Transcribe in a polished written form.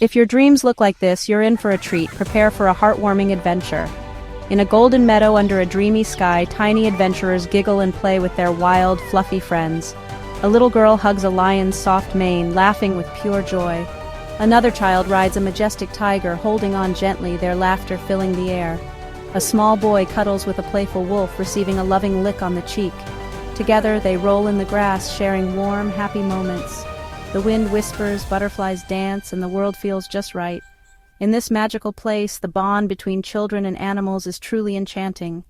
If your dreams look like this, you're in for a treat. Prepare for a heartwarming adventure. In a golden meadow under a dreamy sky, tiny adventurers giggle and play with their wild, fluffy friends. A little girl hugs a lion's soft mane, laughing with pure joy. Another child rides a majestic tiger, holding on gently, their laughter filling the air. A small boy cuddles with a playful wolf, receiving a loving lick on the cheek. Together, they roll in the grass, sharing warm, happy moments. The wind whispers, butterflies dance, and the world feels just right. In this magical place, the bond between children and animals is truly enchanting.